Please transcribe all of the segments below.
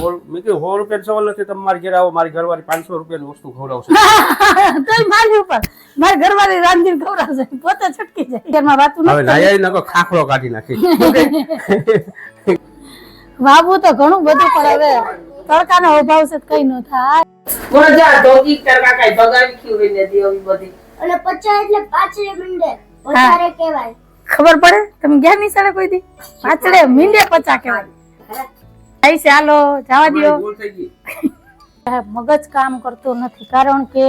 બોલ મેં કીધું 100 રૂપિયા સવાલ નથી. તમે મારી ઘરે આવો, મારી ઘરવાળી 500 રૂપિયાની વસ્તુ ખવડાવશે. તોય મારી ઉપર મારી ઘરવાળી રાંધીને ખવડાવશે, પોતે છટકી જાય. ઘરમાં વાતું હવે નથી નાયા નકો ખાખરો કાઢી નાખી. વાવું તો ઘણું બધું પણ હવે તડકાનો અભાવ છે તો કઈ ન થાય. મજા ડોગી તડકા કાઈ બગાડી ક્યું હોય ને દેવી બધી. અને 50 એટલે પાછળે મીંડે વધારે કહેવાય. ખબર પડે? તમે ગયા નિશાળે કોઈ દી? પાછળે મીંડે 50 કહેવાય. આઈ છે, હાલો જવા દ્યો. ભૂલ થઈ ગઈ. મગજ કામ કરતું નથી, કારણ કે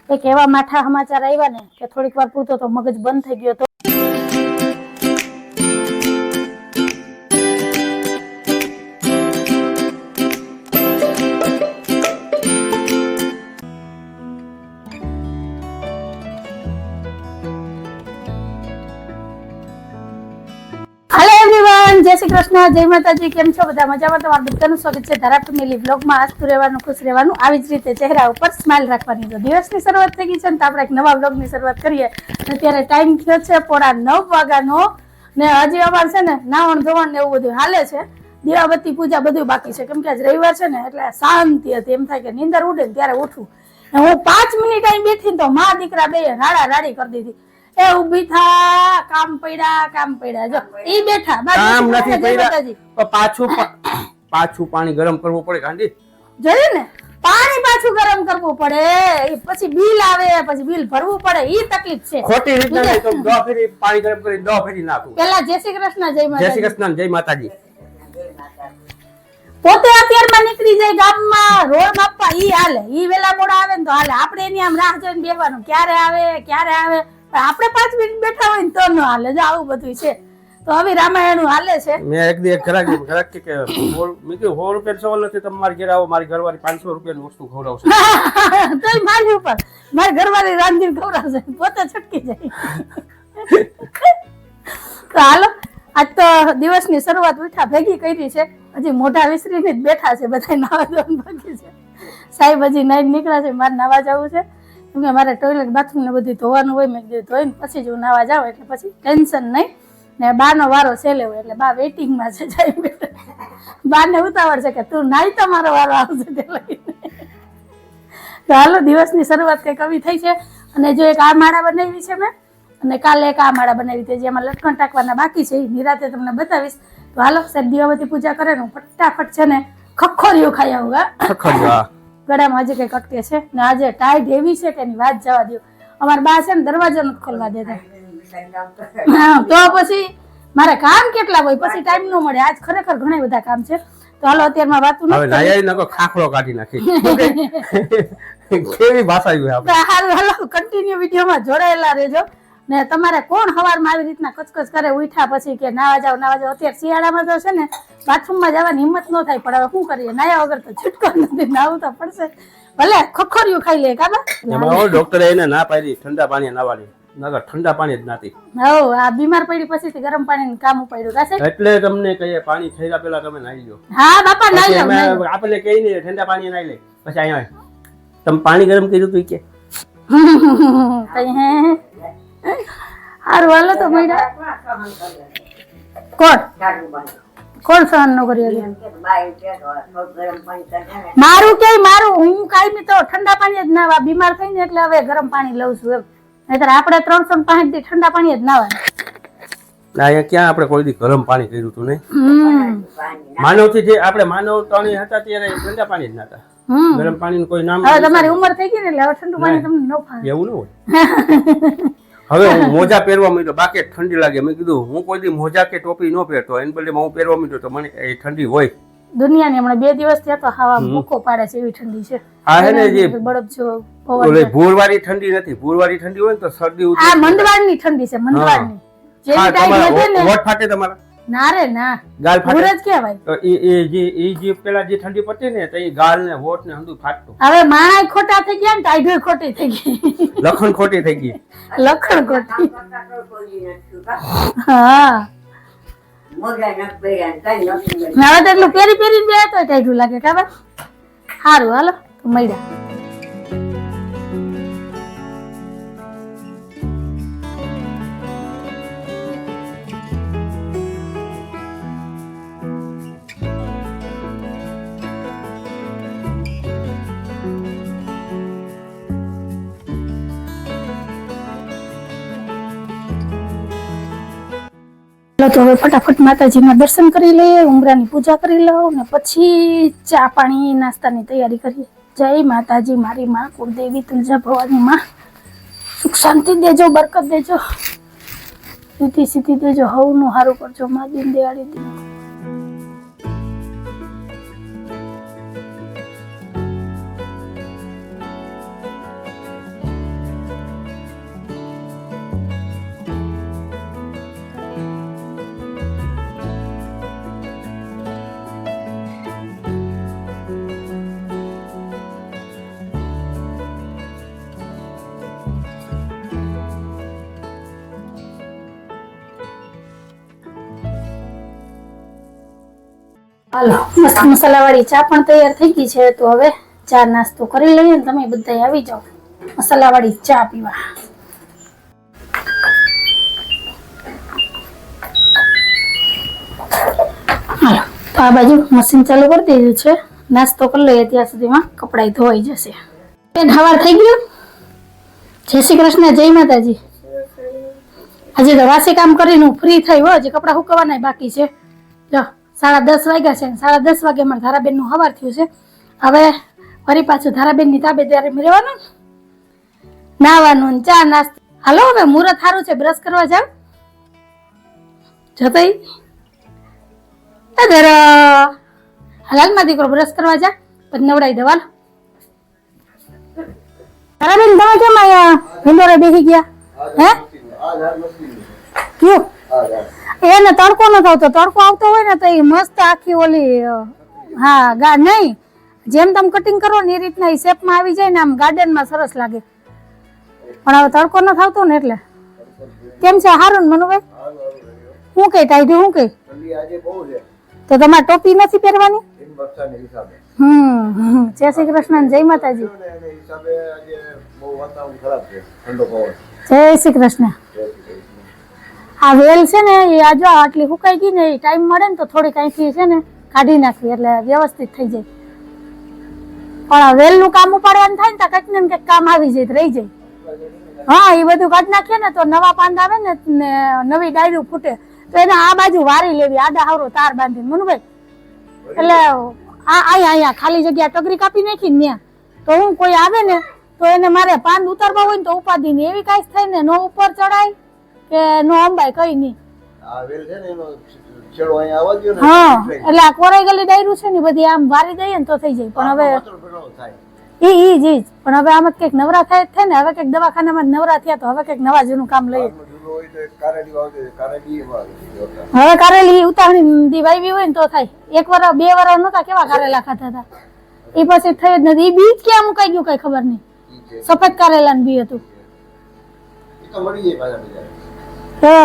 એક એવા માઠા સમાચાર આવ્યા ને કે થોડીક વાર પૂરતો તો મગજ બંધ થઈ ગયો. તો હેલો એવરીવન, જય શ્રી કૃષ્ણ, જય માતાજી. કેમ છો બધા? મજામાં? તમારું બધાનું સ્વાગત છે ધારા ફેમિલી વ્લોગમાં. હસતું રહેવાનું, ખુશ રહેવાનું, આવી જ રીતે ચહેરા ઉપર સ્માઇલ રાખવાની. તો દિવસની શરૂઆત થઈ ગઈ છે ને, તો આપણે એક નવા વ્લોગની શરૂઆત કરીએ. અત્યારે ટાઈમ થયો છે 9:30 વાગ્યાનો ને હજી અમારે છે ને નાવણ ધોવણ ને એવું બધું હાલે છે. દીવાબત્તી પૂજા બધું બાકી છે, કેમ કે આજ રવિવાર છે ને એટલે શાંતિ હતી. એમ થાય કે નીંદર ઉડે ને ત્યારે ઉઠું. હું 5 મિનિટ અહીં બેઠી ને તો મા દીકરા બે રાડા રાડી કરી દીધી. એ ઉભી થા, કામ પડ્યા. જો ઈ બેઠા કામ નથી પડ્યા, પાછું પાણી ગરમ કરવું પડે ગાંડી. જોયું ને, પાણી પાછું ગરમ કરવું પડે, પછી બિલ આવે, પછી બિલ ભરવું પડે. ઈ તકલીફ છે. ખોટી રીતના નહીં તો 10 ફેરી પાણી ગરમ કરી 10 ફેરી નાખું. પેલા જય શ્રી કૃષ્ણ, જય જય માતાજી. શ્રી કૃષ્ણ, જય માતાજી. પોતે અત્યારમાં નીકળી જાય ગામમાં રોડ માપવા, ઈ હાલે. ઈ વેલા મોડા આવે ને તો હાલે. આપણે એની આમ રાહ જોઈને બેહવાનું, ક્યારે આવે. પણ આપણે 5 મિનિટ બેઠા હોય ને તો ન હાલે. જો આવું બધું છે. તો હવે રામાયણ હાલે છે. મેં એક દી એક ઘરાક કે મેં કીધું 100 રૂપિયા સવાલ નથી. તમે મારી ઘરે આવો, મારી ઘરવાળી 500 રૂપિયાની વસ્તુ ખવડાવશે. તોય મારી ઉપર મારી ઘરવાળી રાંધીને ખવડાવશે, પોતે છટકી જાય. તો હાલો, આજ તો દિવસની શરૂઆત ઉઠા ભેગી કરી છે. હજી મોઢા વિસરીને જ બેઠા છે બધા. નાવા જવાનું બાકી છે. સાહેબ હજી નાઈ નીકળ્યા છે. મારે નાવા જવું છે, કેમ કે મારે ટોયલેટ બાથરૂમ ને બધું ધોવાનું હોય. મેં કીધું ધોઈને પછી જ હું નાવા જાઉં, એટલે પછી ટેન્શન નહીં. ને બાનો વારો છેલ્લે હોય એટલે બા વેઇટિંગમાં છે. જાય બાને ઉતાવળ છે કે તું નાઈ તો મારો વારો આવશે તે લઈને. તો હાલો, દિવસની શરૂઆત કંઈક આવી થઈ છે. અને જો એક આ માળા બનાવી છે મેં, અને કાલે એક આ માળા બનાવી હતી, જેમાં લટકણ ટાંકવાના બાકી છે. એ નિરાતે તમને બતાવીશ. તો હાલો, સાહેબ દીવાબત્તી પૂજા કરે ને ફટાફટ છે ને ખખોરિયું ખાઈ આવું. ગળામાં હજી કઈ કટકે છે ને આજે ટાઈટ એવી છે કે એની વાત જવા દો. અમારા બા છે ને દરવાજો નથી ખોલવા દેતા. હા, તો પછી મારે કામ કેટલા હોય, પછી ટાઈમ ન મળે. આજ ખરેખર ઘણા બધા કામ છે. તો હાલો, અત્યારમાં વાતું હવે નાયા નકો ખાખરો કાઢી નાખી. કેવી ભાષા આવી આપણે. હાલો, કન્ટિન્યુ વિડીયોમાં જોડાયેલા રહેજો. ને તમારે કોણ હવારમાં આવી રીતના કચકચ કરે ઉઠ્યા પછી કે નાવા જાવ. અત્યારે શિયાળામાં તો છે ને બાથરૂમમાં જવાની હિંમત ન થાય, પણ હવે શું કરીએ, નાયા વગર તો છૂટકો નથી. નાવું તો પડશે. ભલે ખખોરિયું ખાઈ લે કાબા. એમાં ડોક્ટરે એને ના પાડી ઠંડા પાણી નાવાની. નગર ઠંડા પાણી જ નાતી. હો, આ બીમાર પડી પછી ગરમ પાણીનું કામ ઉપાડ્યું કાસે. એટલે તમને કહીએ પાણી થઈલા પેલા તમે નાઈ લો. હા બાપા, નાઈ લો. આપણે કઈ નહીં ઠંડા પાણી નાઈ લે. પછી અહીંયા તમે પાણી ગરમ કર્યું તું કે કઈ હે હારું. હાલો તો મૈડા કોણ સહન ન કર્યો? મારું કે મારું હું કાયમી તો ઠંડા પાણી જ નાવા. બીમાર થઈને એટલે હવે ગરમ પાણી લઉં છું એમ. નહીતર આપણે 365 દી ઠંડા પાણી જ નાવા. અહીંયા ક્યાં આપણે કોઈ દી ગરમ પાણી કર્યું હતું નહીં. માનવ થી જે આપણે માનવ તણી હતા ત્યારે ઠંડા પાણી જ નાતા. ગરમ પાણીનું કોઈ નામ. હવે તમારી ઉંમર થઈ ગઈ ને એટલે હવે ઠંડુ પાણી તમને ન ફાવે. એવું ન હોય. હવે હું મોજા પહેરવા માંડ્યો, બાકી ઠંડી લાગે. મેં કીધું હું કોઈ દી મોજા કે ટોપી ન પહેરતો, એને બદલે હું પહેરવા માંડ્યો તો મને એ ઠંડી હોય. દુનિયાની હમણાં 2 દિવસ થયા તો હવા ભૂકો પાડે છે એવી ઠંડી છે. આ હે ને જે બળદ જો ઓલે ભૂરવાળી ઠંડી નથી. ભૂરવાળી ઠંડી હોય ને તો શરદી ઉતરે. આ મંદવાડની ઠંડી છે, મંદવાડની. જેવી ટાઈમ વધે ને હોઠ ફાટે તમારા. ના રે ના, ગાલ ફાટે. ભૂર જ કહેવાય. તો એ જે પેલા જે ઠંડી પડતી ને તો એ ગાલ ને હોઠ ને હંધું ફાટતું. હવે માણાય ખોટા થઈ ગયા ને ટાઈડોય ખોટી થઈ ગઈ. લખણ ખોટી થઈ ગઈ. લખણ ખોટી. હા, હવે તો એટલું પેરી પેરી બે તો ટાઈડું લાગે કાબા. સારું, હાલો તો મળ્યા. હાલો તો હવે ફટાફટ માતાજીના દર્શન કરી લઈએ, ઉમરાની પૂજા કરી લઉં ને પછી ચા પાણી નાસ્તાની તૈયારી કરીએ. જય માતાજી, મારી માં કુળદેવી તુલજા ભવાની માં, સુખ શાંતિ દેજો, બરકત દેજો, રીતિ સીધી દેજો, હવનું હારું કરજો માં, દિન દિવાળી દિન. હાલો મસ્ત મસાલાવાળી ચા પણ તૈયાર થઈ ગઈ છે. તો હવે ચા નાસ્તો કરી લઈએ ને તમે બધા આવી જાઓ મસાલાવાળી ચા પીવા. હાલો તો આ બાજુ મશીન ચાલુ કરી દીધું છે, નાસ્તો કરી લઈએ ત્યાં સુધીમાં કપડાં ધોવાઈ જશે. બેન સવાર થઈ ગયું? જય શ્રી કૃષ્ણ, જય માતાજી. હજી તો વાસી કામ કરીને ફ્રી થઈ હોય, હજી કપડાં સુકવવાના બાકી છે. જો 10:30 વાગ્યા છે, 10:30 વાગે અમારે ધારાબેન નું સવાર થયું છે. હવે ફરી પાછું ધારાબેન ની તાબેદારી રહેવાનું, નાવાનું, ચા નાસ્તો. હાલો હવે મુહૂર્ત સારું છે, બ્રશ કરવા જાવ જતો હાલમાં દીકરો બ્રશ કરવા જા, પછી નવડાવી દેવા. ધારાબેન તમે કેમ આયા વિંદોરે બેસી ગયા? હે કયું એને તડકો ન થતો, તડકો આવતો હોય ને તો એ મસ્ત આખી ઓલી હા ગા નહીં જેમ તમે કટિંગ કરો ને એ રીતના એ શેપમાં આવી જાય ને આમ ગાર્ડનમાં સરસ લાગે. પણ હવે તડકો ન થતો ને એટલે. કેમ છે હારું ને મનુભાઈ? હું કઈ ટાઈડ્યું હું કઈ તો તમારે ટોપી નથી પહેરવાની? જય શ્રી કૃષ્ણ, જય માતાજી. જય શ્રી કૃષ્ણ. આ વેલ છે ને એ આજો આટલી સુકાઈ ગઈ ને એ ટાઈમ મળે ને તો થોડીક અહીંથી છે ને કાઢી નાખવી એટલે વ્યવસ્થિત થઈ જાય. પણ આ વેલનું કામ ઉપાડવાનું થાય ને તો કંઈક ને કંઈક કામ આવી જાય રહી જાય. હા એ બધું કાઢી નાખીએ ને તો નવા પાંદ આવે ને નવી ડાયરું ફૂટે તો એને આ બાજુ વારી લેવી, આડા હાવરો તાર બાંધીને મનુભાઈ. એટલે અહીંયા ખાલી જગ્યા ટગરી કાપી નાખી ને ત્યાં તો હું કોઈ આવે ને તો એને મારે પાંદ ઉતારવા હોય ને તો ઉપાડી ને એવી કાંઈ થાય ને નો ઉપર ચડાય કે નો અંબાય કઈ નહીં. હા એટલે આ કોરાઈ ગયેલી ડાયરું છે ને બધી આમ વારી દઈએ ને તો થઈ જાય. પણ હવે પણ હવે આમાં કઈક નવરા થાય ને, હવે કઈક દવાખાનામાં નવરા થયા તો હવે કઈક નવા જૂનું કામ લઈએ. હવે કારેલી ઉતાવળી વાવી હોય ને તો થાય. 1 વર્ષ 2 વર્ષ નતા કેવા કારેલા ખાતા હતા, એ પછી થઈ જ નથી. એ બીજ ક્યાં મુકાઈ ગયું કઈ ખબર નહીં. સફેદ કારેલા ને બી હતું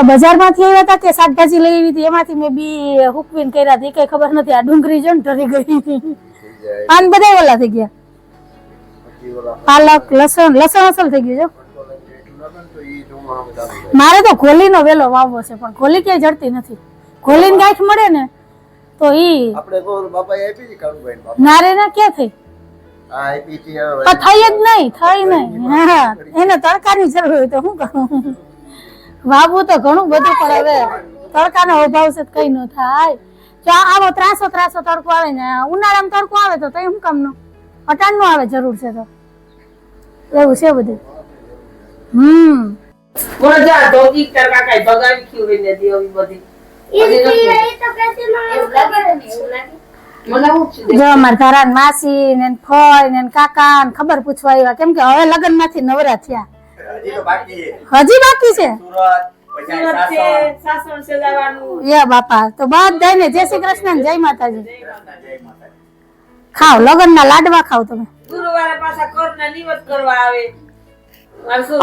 બજારમાંથી આવ્યા હતા કે શાકભાજી લઈ આવી હતી એમાંથી મેં બી હુકવીને કર્યા હતા, એ કઈ ખબર નથી. આ ડુંગળી છે ને ઢરી ગઈ, પાન બધા ઓલા થઈ ગયા. પાલક લસણ અસલ થઈ ગયું છે. મારે તો ઘોલીનો વેલો વાવવો છે પણ ઘોલી ક્યાંય જડતી નથી. ઘોલીને ગાંઠ મળે ને તો ઈ નારે ના ક્યાં થઈ થઈ જ નહીં, થઈ નહીં. હા એને તડકાની જરૂર હોય તો શું કરું? વાવવું તો ઘણું બધું પણ હવે તડકાનો અભાવ છે કઈ ન થાય. જો આવો ત્રાસો તડકો આવે ને ઉનાળામાં તડકો આવે તો તઈ શું કામનો? અટાણ નો આવે જરૂર છે તો એવું છે બધું. મોજા ડોગી તડકા કાઈ બગાડી ક્યું વેને દેવી બધી જો અમાર ધારા માસી ને ફઈ ને કાકા ને ખબર પૂછવા આવ્યા કેમ કે હવે લગ્ન માંથી નવરા થયા. હજી બાકી છે બાપા તો બધાને જય શ્રી કૃષ્ણ, જય માતાજી. ખાઓ લગન ના લાડવા ખાઓ તમે. ગુરુવારે પાછા કોરના નિવત કરવા આવે.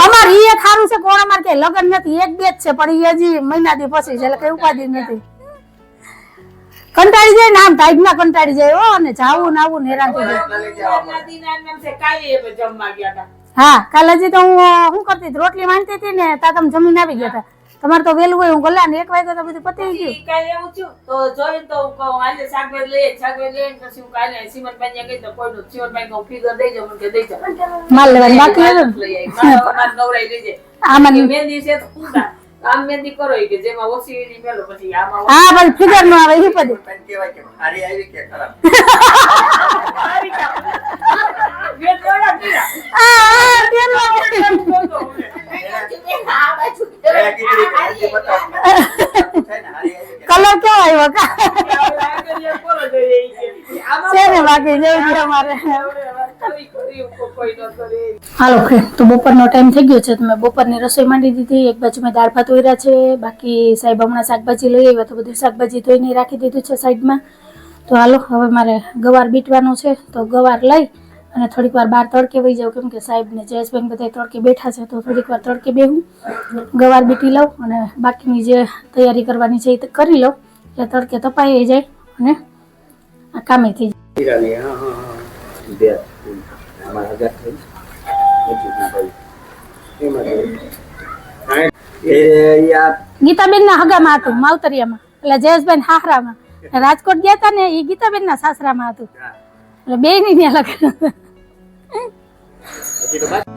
અમાર ઈ એક સારું છે કોણ અમાર કે લગન નથી, 1 2 જ છે પણ ઈ હજી મહિના દી પછી છે એટલે કઈ ઉપાધિ નથી. કંટાળી જાય ને આમ ટાઈડ ના કંટાળી જાય હો, અને જાવું ને આવું હેરાન થઈ જાય. હા કાલે હજી તો હું શું કરતી રોટલી માંડતી હતી ને તા તમે જમીન આવી ગયા હતા. તમારે તો વેલું હોય, હું ગલા ને 1 વાગે તો બધું પતી ગયું. કાલે એવું થયું તો જોઈ તો આજે શાકભાજી લઈએ પછી હું કાલે સિમનભાઈ ગઈ તો કોઈનું સિમનભાઈ નું ફિગર દઈ જાવ મને કે દઈ જાવ માલ લેવાની બાકી નવરાઈ લઈ જાય આમાં મહેંદી છે તો આમ મહેંદી કરો ઈ કે જેમાં ઓછી વીણી મેલો પછી આમાં હા પણ ફિગર નો આવે ઈ પડી પણ કહેવાય કે હારી આવી કે ખરાબ બે દોડા દીધા. આ બાજુ એ કીધું કે હજી બતાવ છે ને હારી આવી કે કલર કેવો આવ્યો કા આગળ બોલો જોઈએ ઈ કે. આમાં છે ને બાકી જેવું છે અમારે કોઈ ન કરે. હાલો ફ્રેન્ડ તો બપોરનો ટાઈમ થઈ ગયો છે તો મેં બપોરની રસોઈ માંડી દીધી. એક બાજુ મેં દાળ ભાત ઓર્યા છે, બાકી સાહેબ હમણાં શાકભાજી લઈ આવ્યા તો બધું શાકભાજી ધોઈને રાખી દીધું છે સાઈડમાં. તો હાલો હવે મારે ગવાર બીટવાનું છે તો ગવાર લઈ અને થોડીક વાર બહાર તડકે વહી જાઉં, કેમ કે સાહેબ ને જયેશભાઈ બધા તડકે બેઠા છે તો થોડીક વાર તડકે બેહું, ગવાર બીટી લઉં અને બાકીની જે તૈયારી કરવાની છે એ કરી લઉં એટલે તડકે તપાઈ જાય અને આ કામે થઈ જાય. હીરાની હા બે અમારા હજાર થઈ હજી ભાઈ એમાં એ યાર ગીતાબેન ના હગામાં હતું માવતરિયામાં, એટલે જયેશભાઈ હાહરામાં. રાજકોટ ગયા હતા ને એ ગીતાબેન ના સાસરામાં હતું, એટલે બે ની ત્યાં લગ્ન. હજી તો બાકી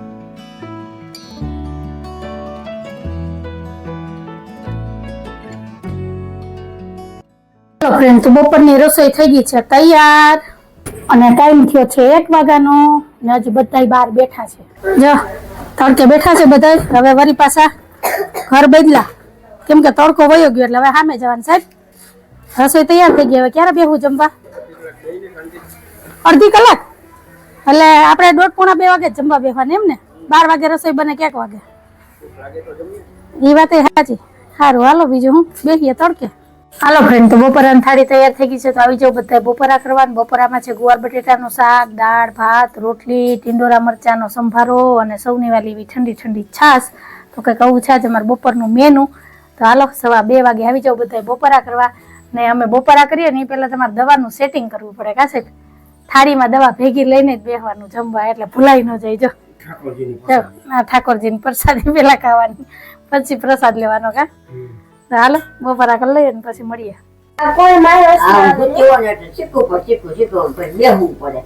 ચાલો ફ્રેન્ડ તો બપોરની રસોઈ થઈ ગઈ છે તૈયાર અને ટાઈમ થયો છે 1 વાગ્યાનો ને હજી બધા બહાર બેઠા છે. જો તડકે બેઠા છે બધા. હવે વરી પાછા ઘર બદલા કેમ કે તડકો વયો ગયો એટલે હવે સામે જવાનું. સાહેબ રસોઈ તૈયાર થઈ ગઈ, હવે ક્યારે બેહું જમવા? અડધી કલાક એટલે આપણે 1:30-2 વાગે જ જમવા બેસવાનું એમ ને? 12 વાગે રસોઈ બને ક્યાંક વાગે એ વાત સાચી. સારું હાલો બીજું હું બેસીએ તડકે. હાલો ફ્રેન્ડ તો બપોરાની થાળી તૈયાર થઈ ગઈ છે તો આવી જાવ બધા બપોરા કરવાનું. બપોરામાં છે ગુવાર બટેટાનું શાક, દાળ ભાત, રોટલી, ટીંડોરા મરચાંનો સંભારો અને સૌની વાલી એવી ઠંડી ઠંડી છાશ. તો કંઈક આવું છે આજે અમારે બપોરનું મેનુ. તો હાલો 2:15 વાગે આવી જાવ બધા બપોરા કરવા. ને અમે બપોરા કરીએ ને એ પહેલાં તમારે દવાનું સેટિંગ કરવું પડે કા સાહેબ? થાળીમાં દવા ભેગી લઈને જ બેસવાનું જમવા એટલે ભૂલાઈ ન જાય. જો ઠાકોરજીની પ્રસાદી પેલા ખાવાની પછી પ્રસાદ લેવાનો કા. હાલો બપોરા કરી લઈએ ને પછી મળીએ. આ કોઈ મારો આ ભૂતીઓ ને એટલે શીખવું પડે બેહવું પડે.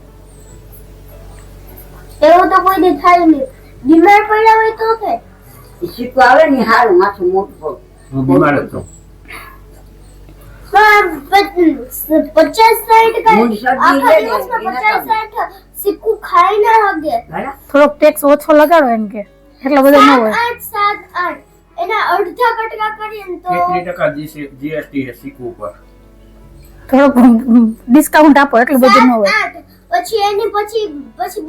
એવું તો કોઈ દી થાય નહીં. બીમાર પડ્યા હોય તો કે ઈ શીખવું આવે ને હારું માથું મોટું હું બીમાર જ છું. 50-60 હું શરદી આખા લે ને, દિવસમાં એના 50-60 સિક્કું ખાઈ ના હગે. થોડોક ટેક્સ ઓછો લગાડો એમ કે એટલો બધો ન હોય. 7-8 એના અડધા કટકા કરીએ ને તો 33% જીએસટી શીખવું ઉપર. થોડોક ડિસ્કાઉન્ટ આપો એટલું બધું ન હોય. 7-8 પછી એની પછી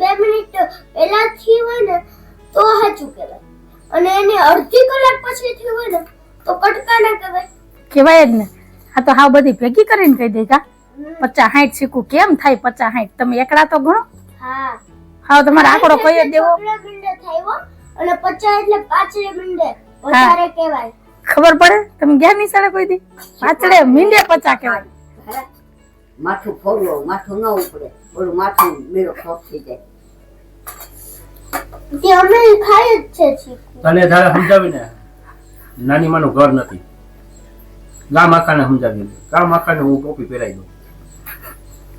2 મિનિટ પહેલાથી હોય ને તો સાચું કહેવાય, અને એની અડધી કલાક પછી થી હોય ને તો કટકા ના કહેવાય. કહેવાય જ ને. આ તો હાવ બધી ભેગી કરીને કહી દે કા 50-60 શીખું કેમ થાય? 50-60 તમે એકડા તો ગણો. હા હાવ તમારે આંકડો કઈ જ દેવો. ચોપડા મીંડે થાય હો, અને 50 એટલે પાછળે મીંડે વધારે કહેવાય. ખબર પડે? તમે ગયા ની સાડે કોઈ દી પાછળે મીંડે 50 કહેવાય. માથું ફોડવું માથું ન ઉપડે ઓલું માથું બેરો ખોફ થઈ જાય. તે અમે ખાય જ છે ચીકુ. તને ધારે સમજાવીને નાની માનું ઘર નથી. ગામ આખાને સમજાવી ગામ આખાને હું ટોપી પહેરાવી દઉં.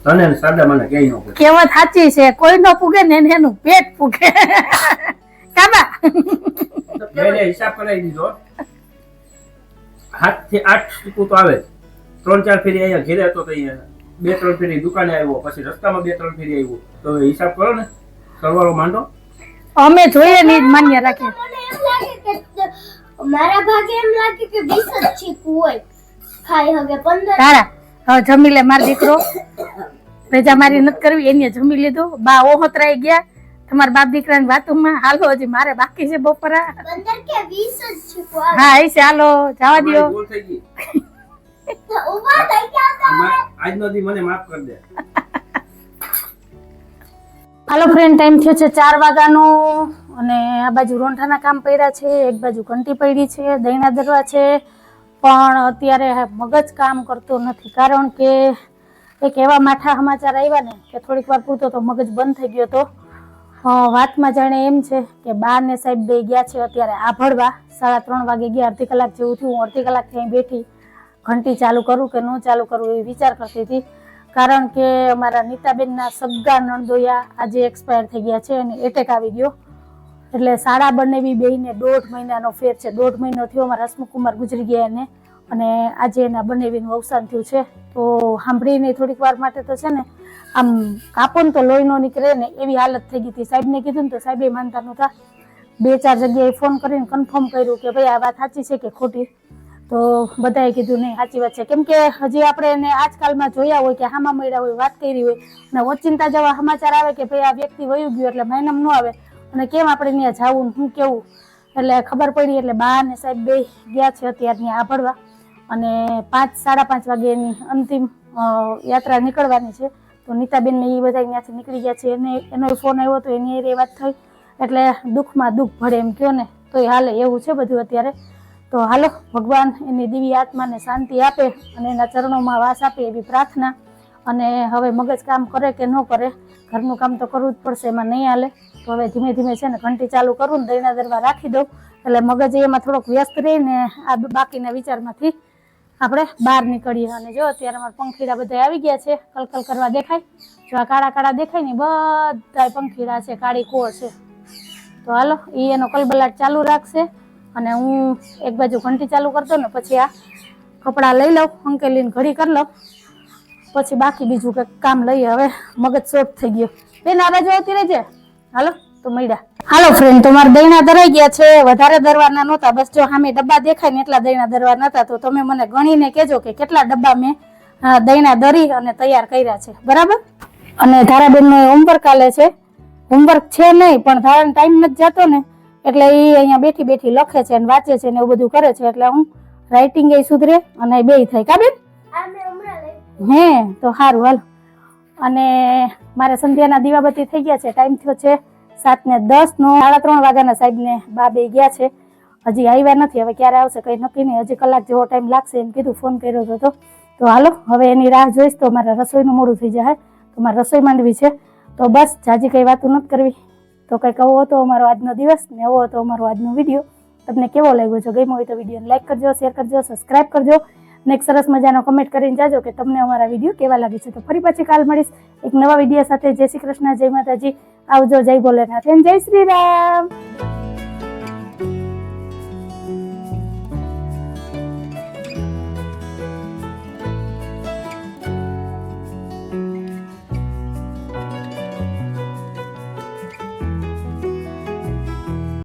તને સાદા મને ક્યાંય ન પૂછે. કહેવત સાચી છે, કોઈ નો પૂગે ને એનું પેટ પૂગે. કાબા મેં હિસાબ કરાવી દીધો. 7 થી 8 શીખવું તો આવે. 3-4 ફેરી અહીંયા ઘેરે હતો તો અહીંયા 2-3 ફેરી દુકાને આવ્યો, પછી રસ્તામાં 2-3 ફેરી આવ્યો. તો હિસાબ કરો ને, સરવાળો માંડો. અમે જોઈએ ને માન્ય રાખીએ. મને એમ લાગે કે મારા ભાગે એમ લાગે કે 20 જ ચીકુ હોય ખાઈ હગે 15. તારા હવે જમી લે મારો દીકરો. રજા મારી નથી કરવી, એને જમી લીધું. બા ઓહતરાઈ ગયા તમારા બાપ દીકરાની વાતોમાં. હાલો હજી મારે બાકી છે બપોરા. 15 કે 20 જ ચીકુ આવે. હા એ છે, હાલો જવા દો. તમારી ભૂલ થઈ ગઈ. ઉભા થઈ ગયા હતા. આજનો દી મને માફ કરી દે. હાલો ફ્રેન્ડ ટાઈમ થયો છે 4 વાગ્યાનો અને આ બાજુ રોંઠાના કામ પડ્યા છે, એક બાજુ ઘંટી પડી છે, દહીણા દરવા છે, પણ અત્યારે મગજ કામ કરતો નથી. કારણ કે એક એવા માઠા સમાચાર આવ્યા ને કે થોડીક વાર પૂરતો તો મગજ બંધ થઈ ગયો હતો. વાતમાં જાણે એમ છે કે બા ને સાહેબ બે ગયા છે અત્યારે આભળવા. 3:30 વાગે ગયા, અડધી કલાક જેવું થયું. હું અડધી કલાકથી અહીં બેઠી ઘંટી ચાલુ કરું કે ન ચાલુ કરું એ વિચાર કરતી હતી. કારણ કે અમારા નીતાબેનના સગા નણદોયા આજે એક્સપાયર થઈ ગયા છે અને એટેક આવી ગયો. એટલે શાળા બનેવી બેયને 1.5 મહિનાનો ફેર છે. 1.5 મહિનો થયો અમારા હસમુખકુમાર ગુજરી ગયા એને, અને આજે એના બંનેવીનું અવસાન થયું છે. તો સાંભળીને થોડીક વાર માટે તો છે ને આમ કાપો ને તો લોહી નો નીકળે ને એવી હાલત થઈ ગઈ હતી. સાહેબને કીધું ને તો સાહેબે માનતા નહોતા. 2-4 જગ્યાએ ફોન કરીને કન્ફર્મ કર્યું કે ભાઈ આ વાત સાચી છે કે ખોટી. તો બધાએ કીધું નહીં સાચી વાત છે, કેમ કે હજી આપણે એને આજકાલમાં જોયા હોય કે હામાં મળ્યા હોય, વાત કરી હોય અને ઓચિંતા જેવા સમાચાર આવે કે ભાઈ આ વ્યક્તિ વયું ગયું એટલે મહિનામાં ન આવે અને કેમ આપણે ત્યાં જવું શું કેવું, એટલે ખબર પડી એટલે બા અને સાહેબ બે ગયા છે અત્યારે ત્યાં આભળવા, અને 5-5:30 વાગે એની અંતિમ યાત્રા નીકળવાની છે. તો નીતાબેન ને એ બધા ત્યાંથી નીકળી ગયા છે. એનો ફોન આવ્યો તો એની એ વાત થઈ, એટલે દુઃખમાં દુઃખ ભળે એમ કહો ને તોય હાલે એવું છે બધું અત્યારે. તો હાલો, ભગવાન એની દિવ્ય આત્માને શાંતિ આપે અને એના ચરણોમાં વાસ આપે એવી પ્રાર્થના. અને હવે મગજ કામ કરે કે ન કરે, ઘરનું કામ તો કરવું જ પડશે, એમાં નહીં હાલે. તો હવે ધીમે ધીમે છે ને ઘંટી ચાલુ કરું ને દૈણા દરવા રાખી દઉં એટલે મગજ એમાં થોડોક વ્યસ્ત રહીને આ બાકીના વિચારમાંથી આપણે બહાર નીકળીએ. અને જો અત્યારે અમારા પંખીડા બધા આવી ગયા છે, કલકલ કરવા દેખાય. જો આ કાળા કાળા દેખાય ને બધા પંખીડા છે, કાળી કોળ છે. તો હાલો, એ એનો કલબલાટ ચાલુ રાખશે અને હું એક બાજુ ઘંટી ચાલુ કરતો ને પછી આ કપડાં લઈ લઉં, અંકેલીને ઘડી કરી લઉં, પછી બાકી બીજું કંઈક કામ લઈએ. હવે મગજ શોર્ટ થઈ ગયો. બેન આ બાજુ આવતી રહેજે. હાલો તો મળ્યા. હાલો ફ્રેન્ડ, તો મારા દૈણા દરાઈ ગયા છે. વધારે દરવાના નહોતા, બસ જો સામે ડબ્બા દેખાય ને એટલા દૈણા દરવા નહોતા. તો તમે મને ગણીને કહેજો કે કેટલા ડબ્બા મેં દૈણા દરી અને તૈયાર કર્યા છે, બરાબર. અને ધારાબેનનો હોમવર્ક આલે છે. હોમવર્ક છે નહીં પણ ધારાને ટાઈમ નથી જતો ને એટલે એ અહીંયા બેઠી બેઠી લખે છે અને વાંચે છે ને એવું બધું કરે છે. એટલે હું રાઇટિંગ એ સુધરે અને બેય થાય. કા બેન? હે તો સારું હાલ. અને મારે સંધ્યાના દીવાબત્તી થઈ ગયા છે. ટાઈમ થયો છે 7:10 નો. 3:30 વાગ્યાના સાહેબને બા બે ગયા છે, હજી આવ્યા નથી. હવે ક્યારે આવશે કઈ નક્કી નહીં, હજી કલાક જેવો ટાઈમ લાગશે એમ કીધું, ફોન કર્યો હતો. તો હાલો, હવે એની રાહ જોઈશ તો મારે રસોઈનું મોડું થઈ જાય. તો મારે રસોઈ માંડવી છે. તો બસ જાજી કઈ વાતું નથી કરવી. તો કંઈક આવો હતો અમારો આજનો દિવસ ને આવો હતો અમારો આજનો વિડીયો. તમને કેવો લાગ્યો? જો ગમ્યો હોય તો વિડીયોને લાઈક કરજો, શેર કરજો, સબસ્ક્રાઈબ કરજો અને એક સરસ મજાનો કમેન્ટ કરીને જાજો કે તમને અમારા વિડીયો કેવા લાગે છે. તો ફરી પાછી કાલ મળીશ એક નવા વિડીયો સાથે. જય શ્રી કૃષ્ણ, જય માતાજી, આવજો, જય ભોલેનાથ, જય શ્રી રામ.